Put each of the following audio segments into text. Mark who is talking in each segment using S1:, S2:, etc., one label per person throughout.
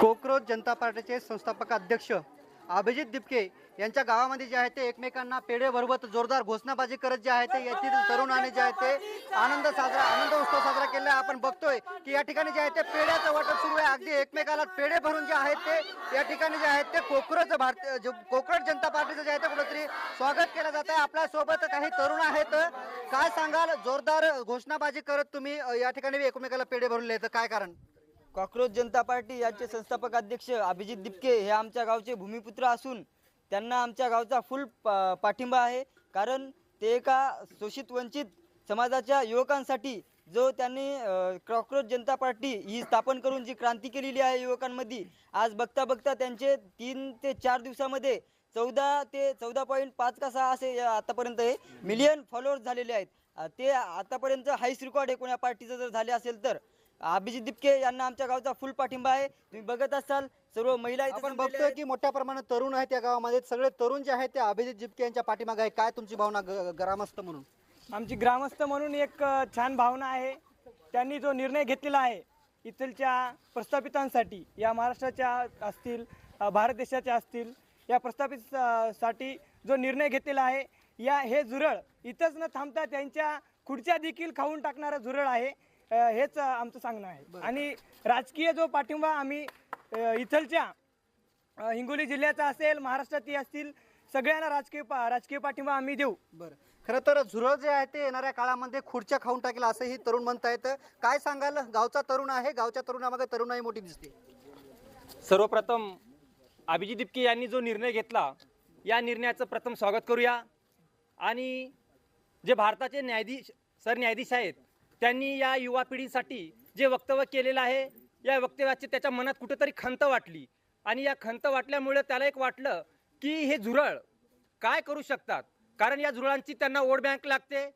S1: Cockroach जनता पार्टीचे संस्थापक अध्यक्ष अभिजित दिपके यांच्या गावामध्ये जे आहे ते एकमेकांना पेढे भरवत जोरदार घोषणाबाजी करत जे आहे ते येथील तरुणाने जे आहे ते आनंद उत्सव साजरा केला आहे। आपण बघतोय की या ठिकाणी जे आहे ते पेढ्याचं वाटप सुरू आहे। अगदी एकमेकाला पेढे भरून जे आहेत ते या ठिकाणी जे आहेत ते कोकरोच जनता पार्टीचं जे आहे ते कुठेतरी स्वागत केलं जात आहे। आपल्या सोबत काही तरुण आहेत, काय सांगाल? जोरदार घोषणाबाजी करत तुम्ही या ठिकाणी एकमेकाला पेढे भरले, तर काय कारण?
S2: कॉकरोच जनता पार्टी यांचे संस्थापक अध्यक्ष अभिजित दिपके हे आमच्या गावचे भूमिपुत्र असून त्यांना आमच्या गावचा फुल पाठिंबा आहे। कारण ते एका शोषित वंचित समाजाच्या युवकांसाठी जो त्यांनी कॉकरोच जनता पार्टी ही स्थापन करून जी क्रांती केलेली आहे युवकांमध्ये, आज बघता बघता त्यांचे 3 ते 4 दिवसामध्ये 14 ते 14.5 का 6 असे आतापर्यंत हे मिलियन फॉलोअर्स झालेले आहेत। ते आतापर्यंत हायस्ट रेकॉर्ड आहे कोणा पार्टीचं जर झाले असेल तर। अभिजित दिपके यांना आमच्या गावचा फुल पाठिंबा आहे। तुम्ही बघत असाल सर्व महिला
S1: आपण बघतोय की मोठ्या प्रमाणात तरुण आहेत या गावामध्ये। सगळे तरुण जे आहेत ते अभिजित दिपके यांच्या पाठीमागे आहे। काय तुमची भावना ग्रामस्थ म्हणून?
S3: आमची ग्रामस्थ म्हणून एक छान भावना आहे। त्यांनी जो निर्णय घेतलेला आहे इथलच्या प्रस्थापितांसाठी, या महाराष्ट्राच्या असतील भारत देशाच्या असतील, या प्रस्थापित साठी जो निर्णय घेतलेला आहे, हे झुरळ इथंच न थांबता त्यांच्या खुर्च्या देखील खाऊन टाकणारं झुरळ आहे, हेच आमचं सांगणं आहे। आणि राजकीय जो पाठिंबा आम्ही इथलच्या हिंगोली जिल्ह्याचा असेल, महाराष्ट्रातील असतील, सगळ्यांना राजकीय पाठिंबा आम्ही देऊ।
S1: बरं, खरं तर झुरळ जे आहे ते येणाऱ्या काळामध्ये खुर्च्या खाऊन टाकेल असंही तरुण म्हणतायत। काय सांगाल? गावचा तरुण आहे, गावच्या तरुणामागे तरुणाई मोठी दिसते।
S4: सर्वप्रथम अभिजित दिपके यांनी जो निर्णय घेतला, या निर्णयाचं प्रथम स्वागत करूया। आणि जे भारताचे सरन्यायाधीश आहेत, त्यांनी या युवा पिढीसाठी जे वक्तव्य केलेलं आहे, या वक्तव्याची त्याच्या मनात कुठेतरी खंत वाटली। आणि या खंत वाटल्यामुळे त्याला एक वाटलं की हे झुरळ काय करू शकतात, कारण या झुरळांची त्यांना वोट बँक लागते,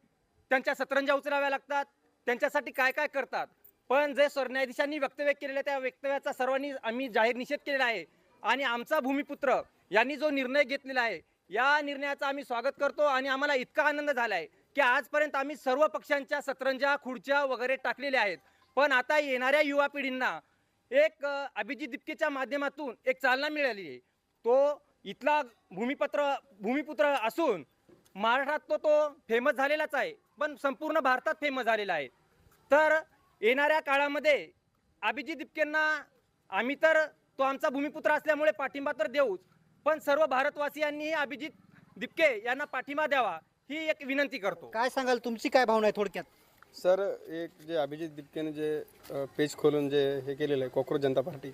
S4: त्यांच्या सतरंजा उचलाव्या लागतात, त्यांच्यासाठी काय काय करतात। पण जे सरन्यायाधीशांनी वक्तव्य केलेलं त्या वक्तव्याचा सर्वांनी आम्ही जाहीर निषेध केलेला आहे। आणि आमचा भूमिपुत्र यांनी जो निर्णय घेतलेला आहे, या निर्णयाचा आम्ही स्वागत करतो। आणि आम्हाला इतका आनंद झाला आहे की आजपर्यंत आम्ही सर्व पक्षांच्या सतरंजा, खुर्च्या वगैरे टाकलेल्या आहेत, पण आता येणाऱ्या युवा पिढींना एक अभिजित दिपकेच्या माध्यमातून एक चालना मिळाली आहे। तो इथला भूमिपुत्र असून महाराष्ट्रात तो फेमस झालेलाच आहे, पण संपूर्ण भारतात फेमस झालेला आहे। तर येणाऱ्या काळामध्ये अभिजित दिपकेंना आम्ही तर, तो आमचा भूमिपुत्र असल्यामुळे पाठिंबा तर देऊच, पण सर्व भारतवासियांनी अभिजित दिपके यांना पाठिंबा द्यावा ही एक विनंती करतो।
S1: काय सांगाल? तुमची काय भावना आहे थोडक्यात?
S5: सर, एक जे अभिजित दिपकेने जे पेज खोलून जे हे केलेलं आहे कोकरोच जनता पार्टी,